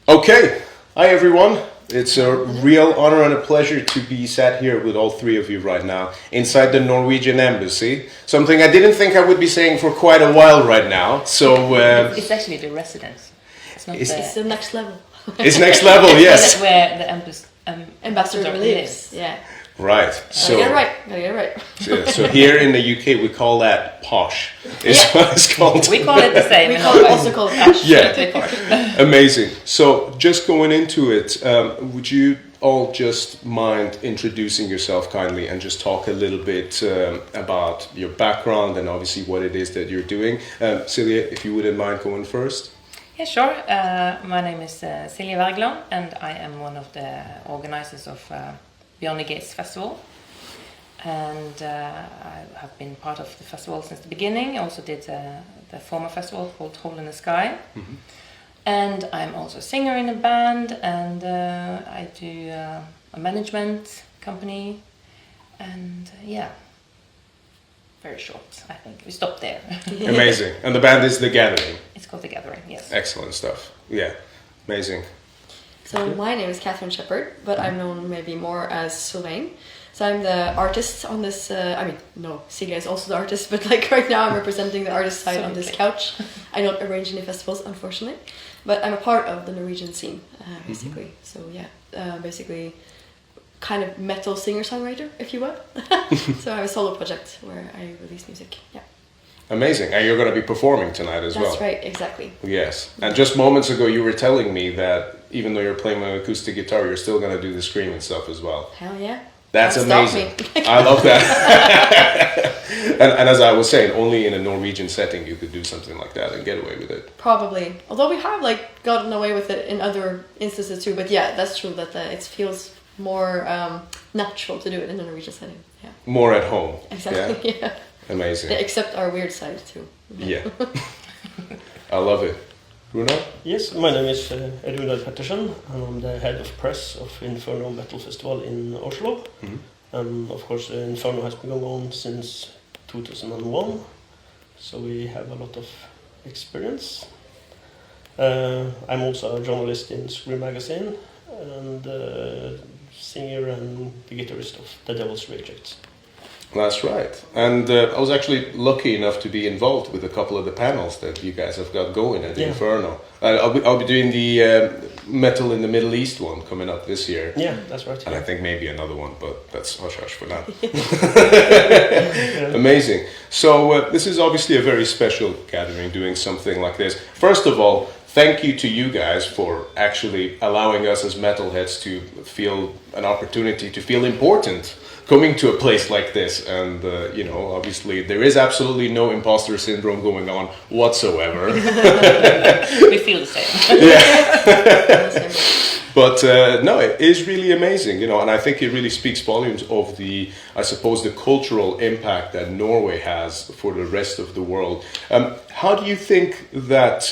Okay, hi everyone. It's a real honor and a pleasure to be sat here with all three of you right now inside the Norwegian Embassy. Something I didn't think I would be saying for quite a while right now. So it's actually the residence. It's not. It's the next level. It's next level, yes. Where the ambassador lives. Yeah. Right. So gotta get it right. So here in the UK we call that posh. Is what it's called. We call it the same. We also call it posh. Yeah. Amazing. So just going into it, would you all just mind introducing yourself kindly and just talk a little bit about your background and obviously what it is that you're doing? Silje, if you wouldn't mind going first. Yeah, sure. My name is Silje Wergeland, and I am one of the organizers of Beyond the Gates Festival. And I have been part of the festival since the beginning. I also did the former festival called Hole in the Sky. Mm-hmm. And I'm also a singer in a band, and I do a management company. And very short, I think. We stopped there. Amazing. And the band is The Gathering. It's called The Gathering, yes. Excellent stuff. Yeah, amazing. So my name is Kathrine Shepard, but I'm known maybe more as Sylvaine. So I'm the artist on this, Silje is also the artist, but like right now I'm representing the artist side on this couch. I don't arrange any festivals, unfortunately, but I'm a part of the Norwegian scene, basically. Mm-hmm. So basically kind of metal singer-songwriter, if you will. So I have a solo project where I release music, yeah. Amazing. And you're going to be performing tonight as well. That's right, exactly. Yes. And just moments ago you were telling me that even though you're playing an acoustic guitar, you're still going to do the screaming stuff as well. Hell yeah. That's amazing. I love that. and as I was saying, only in a Norwegian setting you could do something like that and get away with it. Probably. Although we have gotten away with it in other instances too. But yeah, that's true that it feels more natural to do it in a Norwegian setting. Yeah. More at home. Exactly, yeah. Amazing. Except our weird side too. Yeah. I love it. Runar? Yes, my name is Runar Pettersen, and I'm the head of press of Inferno Metal Festival in Oslo. Mm-hmm. And of course, Inferno has been going on since 2001, so we have a lot of experience. I'm also a journalist in Scream magazine, and singer and the guitarist of The Devil's Rejects. That's right. And I was actually lucky enough to be involved with a couple of the panels that you guys have got going at Inferno. I'll be doing the Metal in the Middle East one coming up this year. Yeah, that's right. And I think maybe another one, but that's hush-hush for now. Amazing. So this is obviously a very special gathering, doing something like this. First of all, thank you to you guys for actually allowing us as metalheads to feel an opportunity to feel important coming to a place like this. And obviously there is absolutely no imposter syndrome going on whatsoever. We feel the same. Yeah. But no, it is really amazing, and I think it really speaks volumes of the cultural impact that Norway has for the rest of the world. How do you think that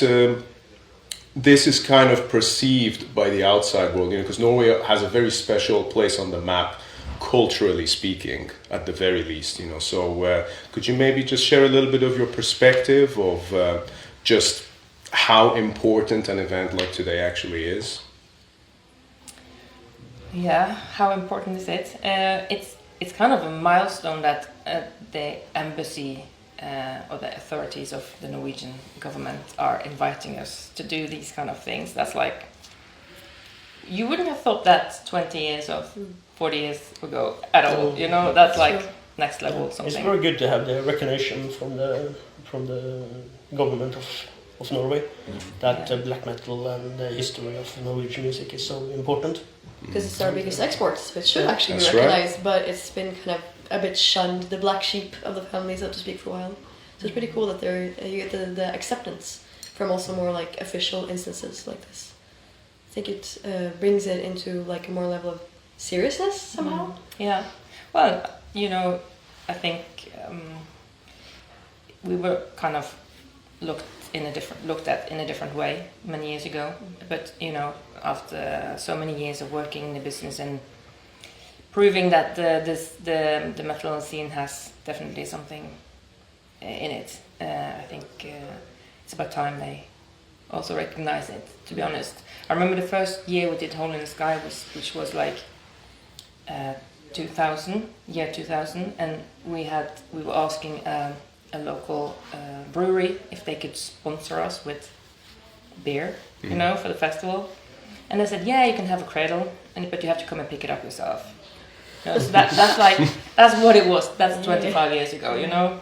this is kind of perceived by the outside world? Because Norway has a very special place on the map, culturally speaking, at the very least. So could you maybe just share a little bit of your perspective of just how important an event like today actually is? Yeah, how important is it? It's kind of a milestone that the embassy or the authorities of the Norwegian government are inviting us to do these kind of things. That's like, you wouldn't have thought that 20 years or 40 years ago at all. That's like next level something. It's very good to have the recognition from the government of Norway that black metal and the history of Norwegian music is so important. Because it's our biggest export, so it should actually be recognized, but it's been kind of a bit shunned, the black sheep of the family, so to speak, for a while. So it's pretty cool that you get the acceptance from also more like official instances like this. I think it brings it into like a more level of seriousness somehow. Yeah. Well, I think we were kind of looked at in a different way many years ago. But after so many years of working in the business and proving that the metal scene has definitely something in it, I think it's about time they also recognize it, to be honest. I remember the first year we did Hole in the Sky, which was like 2000, and we were asking a local brewery if they could sponsor us with beer, you know, for the festival. And they said, yeah, you can have a cradle, but you have to come and pick it up yourself. You know, so that's what it was. That's 25 years ago, you know.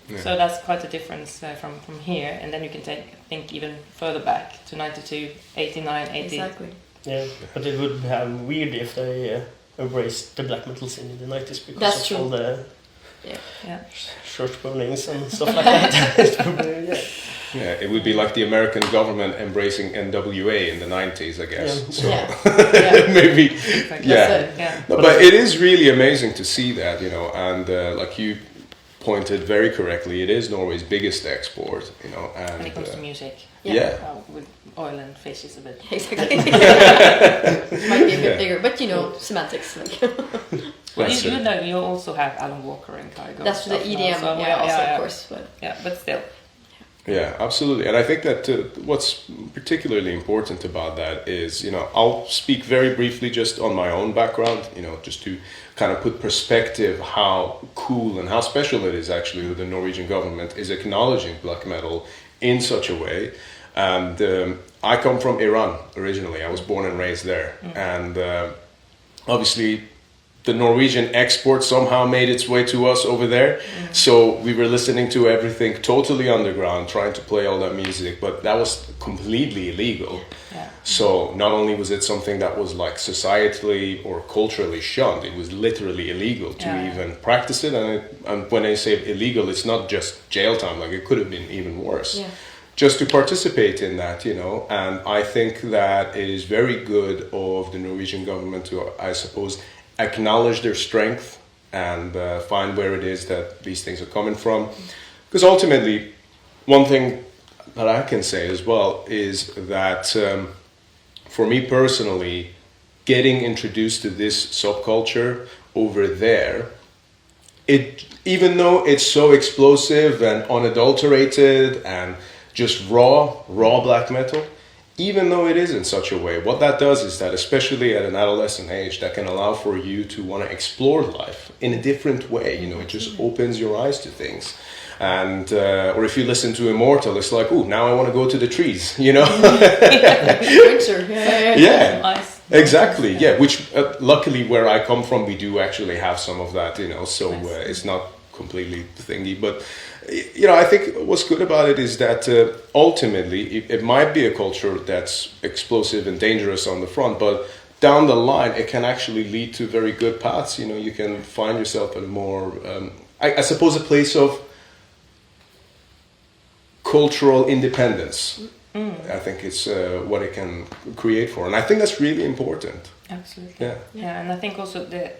Yeah. So that's quite a difference from here. And then you can think even further back to 92, 89, 80. Exactly. Yeah, but it would be weird if they embraced the black metal scene in the 90s because that's of true. all the yeah. church burnings and stuff like that. Yeah, it would be like the American government embracing NWA in the 90s, I guess. Yeah. So maybe, yeah. No, but it is really amazing to see that, you know, and like you pointed very correctly, it is Norway's biggest export, you know. And when it comes to music. Yeah. With oil and fish is a bit... Exactly. Might be a bit bigger, but you know, semantics. Like. Well, you know, you also have Alan Walker and Kygo. That's the EDM, so, of course. But. Yeah, but still. Yeah, absolutely. And I think that what's particularly important about that is, you know, I'll speak very briefly just on my own background, you know, just to kind of put perspective how cool and how special it is actually that the Norwegian government is acknowledging black metal in such a way. And I come from Iran originally. I was born and raised there. And obviously the Norwegian export somehow made its way to us over there. So we were listening to everything totally underground, trying to play all that music, but that was completely illegal. Yeah. So not only was it something that was like societally or culturally shunned, it was literally illegal to even practice it. And when I say illegal, it's not just jail time, like it could have been even worse. Yeah. Just to participate in that, you know, and I think that it is very good of the Norwegian government to, I suppose, acknowledge their strength and find where it is that these things are coming from. Because ultimately, one thing that I can say as well is that for me personally, getting introduced to this subculture over there, even though it's so explosive and unadulterated and just raw black metal, even though it is in such a way, what that does is that, especially at an adolescent age, that can allow for you to want to explore life in a different way. You know, it just opens your eyes to things. And, or if you listen to Immortal, it's like, ooh, now I want to go to the trees, you know? Yeah, Nice. Exactly, yeah, which luckily where I come from, we do actually have some of that, you know, so it's not completely thingy, but you know, I think what's good about it is that ultimately it might be a culture that's explosive and dangerous on the front, but down the line it can actually lead to very good paths. You know, you can find yourself at a more, I suppose, a place of cultural independence. I think it's what it can create for, and I think that's really important. Absolutely. Yeah, and I think also the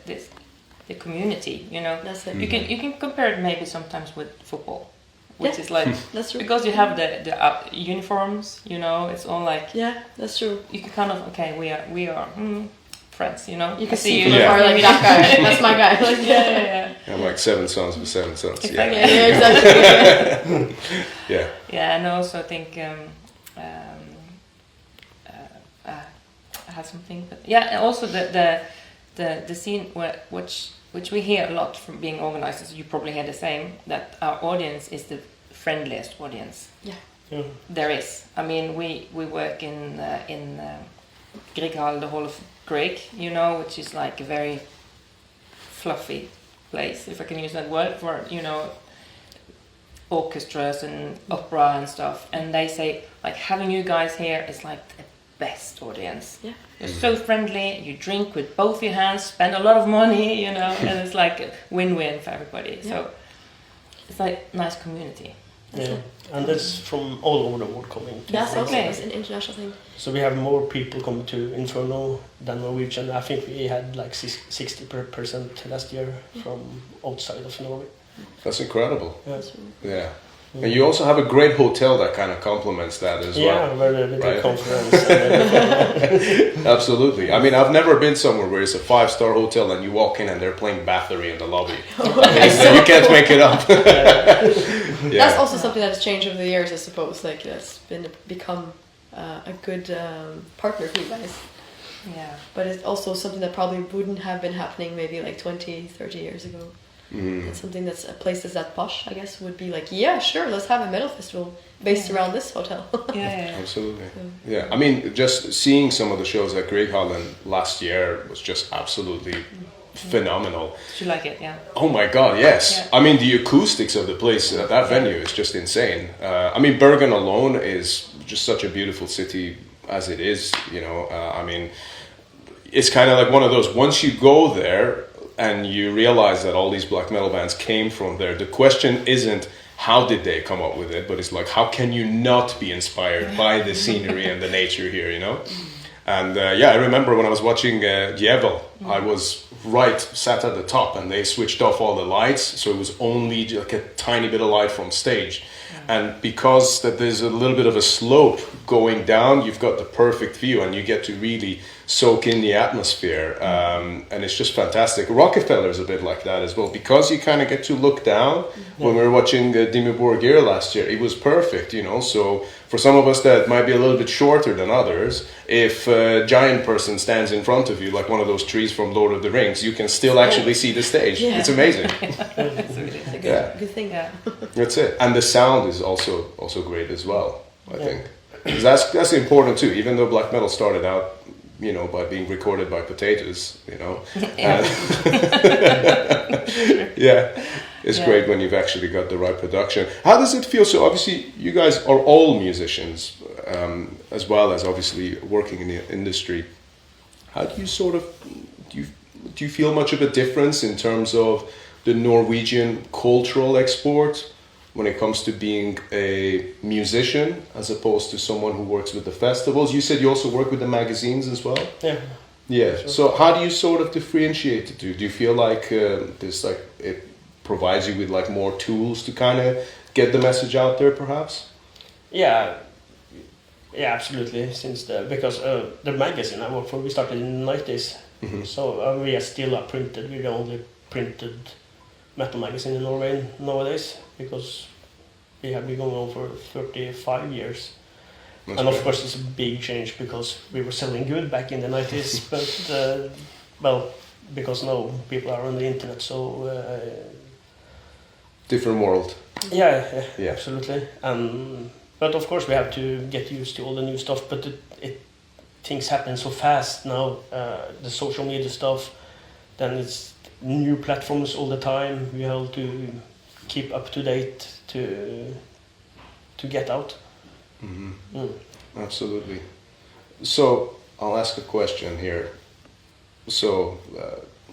community, you know, that's it. You can compare it maybe sometimes with football, which is like that's true. because you have the uniforms, you know, it's all like that's true. You can kind of we are friends, you know. You can see you like that guy. That's my guy. Like, yeah. I'm like 7 sons with 7 sons. Exactly. Yeah, exactly. Yeah, and I also think I have something, but and also the scene which we hear a lot from being organizers. You probably hear the same, that our audience is the friendliest audience there is. I mean, we work in Grieghall, the Hall of Grieg, you know, which is like a very fluffy place, if I can use that word, for, you know, orchestras and opera and stuff. And they say, like, having you guys here is like the best audience. Yeah. You're so friendly, you drink with both your hands, spend a lot of money, you know, and it's like a win-win for everybody. Yeah. So it's like nice community. Yeah, and that's from all over the world coming. That's okay. It's an international thing. So we have more people coming to Inferno than Norwegian. I think we had like 60% last year from outside of Norway. That's incredible. Yeah. And you also have a great hotel that kind of complements that as well. Yeah, where the conference. Absolutely. I mean, I've never been somewhere where it's a 5-star hotel and you walk in and they're playing Bathory in the lobby. You can't make it up. That's also something that's changed over the years, I suppose. Like, that's become a good partner for you guys. Yeah. But it's also something that probably wouldn't have been happening maybe like 20, 30 years ago. It's something that's a place that's that posh, I guess, would be like, yeah, sure, let's have a metal festival based around this hotel. Yeah. Absolutely. Yeah, I mean, just seeing some of the shows at Grieghallen last year was just absolutely phenomenal. Did you like it? Yeah. Oh my God, yes. Yeah. I mean, the acoustics of the place, that venue is just insane. I mean, Bergen alone is just such a beautiful city as it is, you know. I mean, it's kind of like one of those, once you go there and you realize that all these black metal bands came from there, the question isn't how did they come up with it, but it's like, how can you not be inspired by the scenery and the nature here, you know? And I remember when I was watching Djevel, I was sat at the top, and they switched off all the lights, so it was only like a tiny bit of light from stage. And because that there's a little bit of a slope going down, you've got the perfect view, and you get to really soak in the atmosphere, and it's just fantastic. Rockefeller is a bit like that as well, because you kind of get to look down. When we were watching Dimmu Borgir last year, it was perfect, you know. So for some of us that might be a little bit shorter than others, if a giant person stands in front of you, like one of those trees from Lord of the Rings, you can still actually see the stage. Yeah. It's amazing. It's a good thing. Yeah. That's it. And the sound is also great as well, I think. 'Cause that's important too, even though black metal started out, you know, by being recorded by potatoes, you know. It's great when you've actually got the right production. How does it feel? So obviously you guys are all musicians, as well as obviously working in the industry. How do you do you feel much of a difference in terms of the Norwegian cultural export when it comes to being a musician as opposed to someone who works with the festivals? You said you also work with the magazines as well? Yeah. Sure. So how do you sort of differentiate the two? Do you feel like it provides you with like more tools to kind of get the message out there, perhaps? Yeah, absolutely. Because the magazine I work for, we started in the 90s, so we are still printed. We're the only printed metal magazine in Norway nowadays, because we have been going on for 35 years. That's and of course it's a big change, because we were selling good back in the 90s, but because now people are on the internet, so different world. Yeah, absolutely. But of course we have to get used to all the new stuff, but things happen so fast now, the social media stuff, then it's new platforms all the time. We have to keep up to date to get out. Absolutely. So I'll ask a question here. So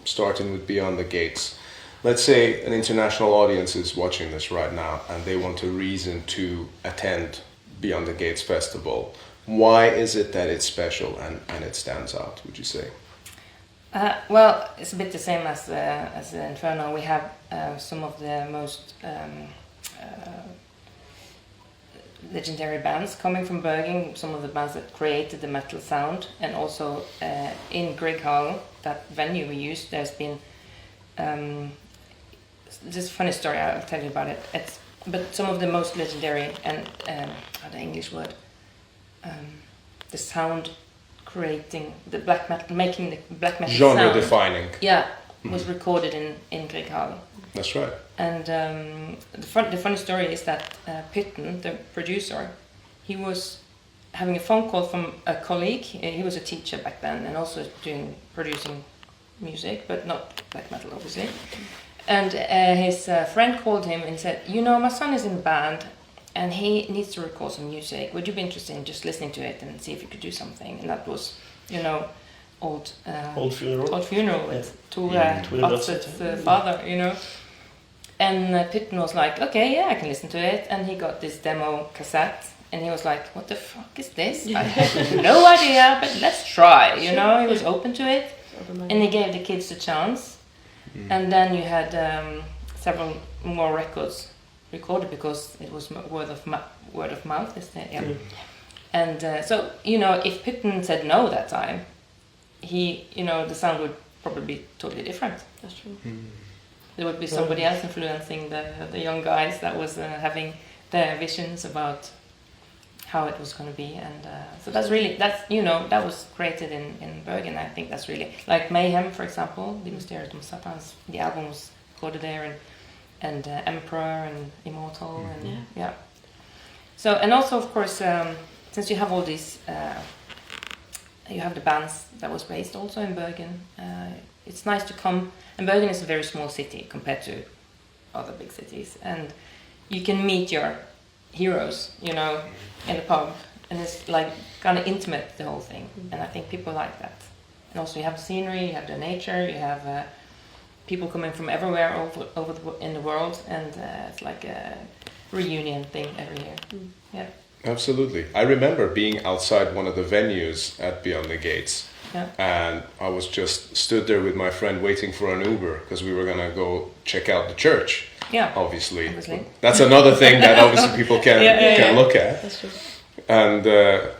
starting with Beyond the Gates, let's say an international audience is watching this right now and they want a reason to attend Beyond the Gates Festival. Why is it that it's special and it stands out, would you say? Well, it's a bit the same as Inferno. We have some of the most legendary bands coming from Bergen, some of the bands that created the metal sound, and also in Grieghallen, that venue we used, there's been this funny story, I'll tell you about it. But some of the most legendary and the English word, the sound creating the black metal, making the black metal genre sound, defining. Yeah, was recorded in Grieghallen. That's right. And the funny story is that Pytten, the producer, he was having a phone call from a colleague. He was a teacher back then and also producing music, but not black metal, obviously. And his friend called him and said, "You know, my son is in a band and he needs to record some music. Would you be interested in just listening to it and see if you could do something?" And that was, you know, Old Funeral with Tore Atseth's father, you know. And Pytten was like, "Okay, yeah, I can listen to it." And he got this demo cassette and he was like, "What the fuck is this? I have no idea, but let's try," you know. He was open to it and he gave the kids a chance. And then you had several more records recorded because it was word of mouth, isn't it? Yeah. And so, you know, if Pytten said no that time, the sound would probably be totally different. That's true. There would be somebody else influencing the young guys that was having their visions about how it was going to be, and so that was created in Bergen. I think that's really like Mayhem, for example, the Mysterium of Satans. The album was recorded there, and Emperor and Immortal, and yeah. So, and also of course, since you have all these, you have the bands that was based also in Bergen. It's nice to come, and Bergen is a very small city compared to other big cities, and you can meet your heroes, in the pub, and it's like kind of intimate, the whole thing, and I think people like that. And also you have the scenery, you have the nature, you have people coming from everywhere in the world, and it's like a reunion thing every year. Yeah. Absolutely. I remember being outside one of the venues at Beyond the Gates, and I was just stood there with my friend waiting for an Uber because we were going to go check out the church. Yeah, obviously. That's another thing that obviously people can look at. That's true. And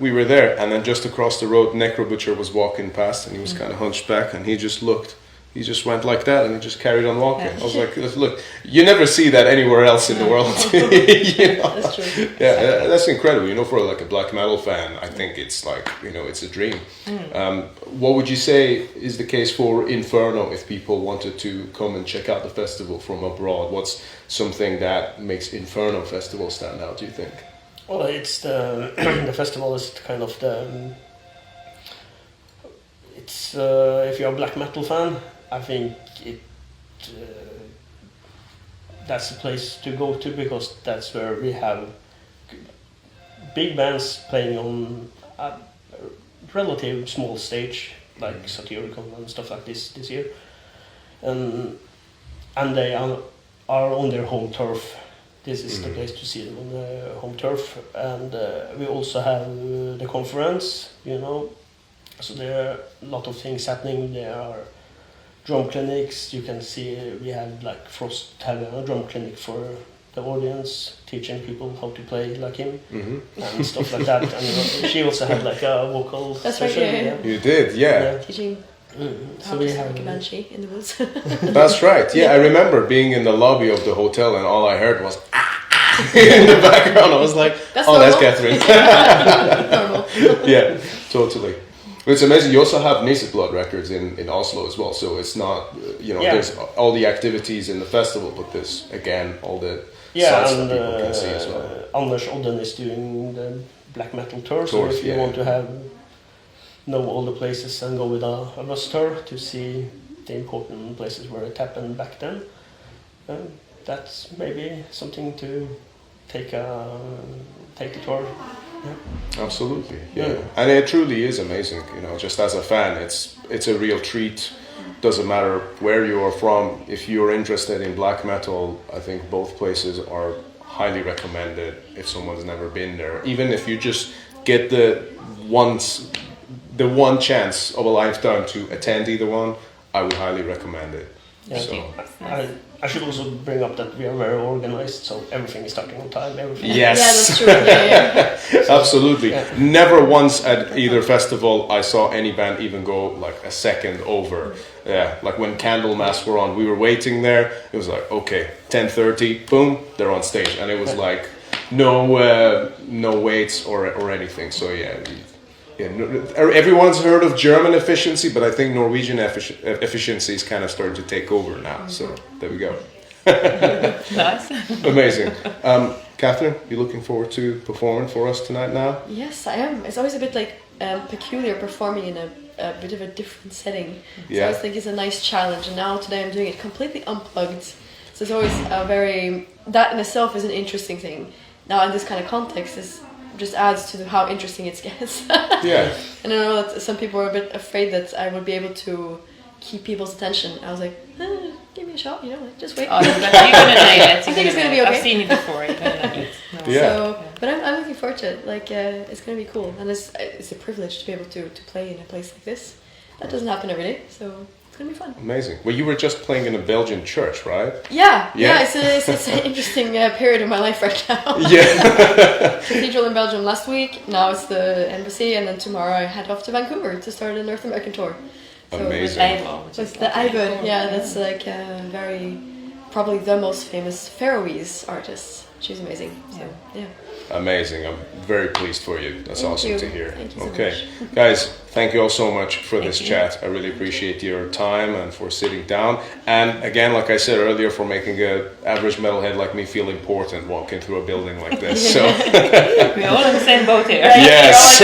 we were there, and then just across the road, Necro Butcher was walking past, and he was kind of hunched back, and he just looked. He just went like that, and he just carried on walking. I was like, look, you never see that anywhere else in the world. That's true. Yeah, that's incredible. For like a black metal fan, I think it's like, it's a dream. What would you say is the case for Inferno if people wanted to come and check out the festival from abroad? What's something that makes Inferno Festival stand out, do you think? Well, it's the the festival is kind of the it's if you're a black metal fan, I think that's the place to go to, because that's where we have big bands playing on a relative small stage, like Satyricon and stuff like this year, and they are on their home turf. This is the place to see them on the home turf, and we also have the conference, so there are a lot of things happening. There are drum clinics. You can see we have like Frost having a drum clinic for the audience, teaching people how to play like him and stuff like that. And she also had like a vocal session. Right, yeah. You did, yeah. Teaching so we have like a banshee in the woods. That's right. Yeah, I remember being in the lobby of the hotel, and all I heard was in the background. I was like, that's Kathrine. Normal. Yeah, totally. It's amazing. You also have Nascent Blood Records in Oslo as well. So it's not, there's all the activities in the festival, but there's, again, all the sites that people can see as well. Anders Odden is doing the black metal tour, so if you want to know all the places and go with a bus tour to see the important places where it happened back then, that's maybe something to take the tour. Yeah. Absolutely, yeah. And it truly is amazing, just as a fan, it's a real treat. Doesn't matter where you are from. If you're interested in black metal, I think both places are highly recommended if someone's never been there. Even if you just get the one chance of a lifetime to attend either one, I would highly recommend it. Thank you. I should also bring up that we are very organized, so everything is starting on time. Everything. Yes. Yeah, that's true. Yeah. Absolutely. Yeah. Never once at either festival I saw any band even go like a second over. Yeah, like when Candlemass were on, we were waiting there. It was like, okay, 10:30, boom, they're on stage, and it was like no waits or anything. So everyone's heard of German efficiency, but I think Norwegian efficiency is kind of starting to take over now. So there we go. Nice. Amazing. Kathrine, you looking forward to performing for us tonight now? Yes, I am. It's always a bit like peculiar performing in a bit of a different setting. So I always think it's a nice challenge. And now today I'm doing it completely unplugged. So it's always that in itself is an interesting thing. Now in this kind of context just adds to how interesting it gets. Yeah. And I know that some people were a bit afraid that I would be able to keep people's attention. I was like, give me a shot, just wait. Oh, but you're gonna nail it. I think it's gonna be okay. I've seen you before. But I'm looking forward to it. Like, it's gonna be cool, and it's a privilege to be able to play in a place like this. That doesn't happen every day, so it's gonna be fun. Amazing. Well, you were just playing in a Belgian church, right? Yeah. It's an interesting period of my life right now. Yeah. Cathedral in Belgium last week. Now it's the embassy, and then tomorrow I head off to Vancouver to start a North American tour. So amazing. With the Iblis, that's like probably the most famous Faroese artist. she's amazing. So yeah. Amazing. I'm very pleased for you. That's Thank awesome you. to hear. Thank you so Okay. much. Guys, thank you all so much for this you. chat. I really appreciate your time and for sitting down. And again, like I said earlier, for making an average metalhead like me feel important walking through a building like this. So We're all in the same boat here. yes,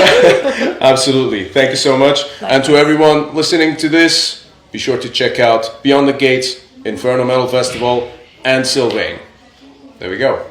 absolutely. Thank you so much. And to everyone listening to this, be sure to check out Beyond the Gates, Inferno Metal Festival, and Sylvaine. There we go.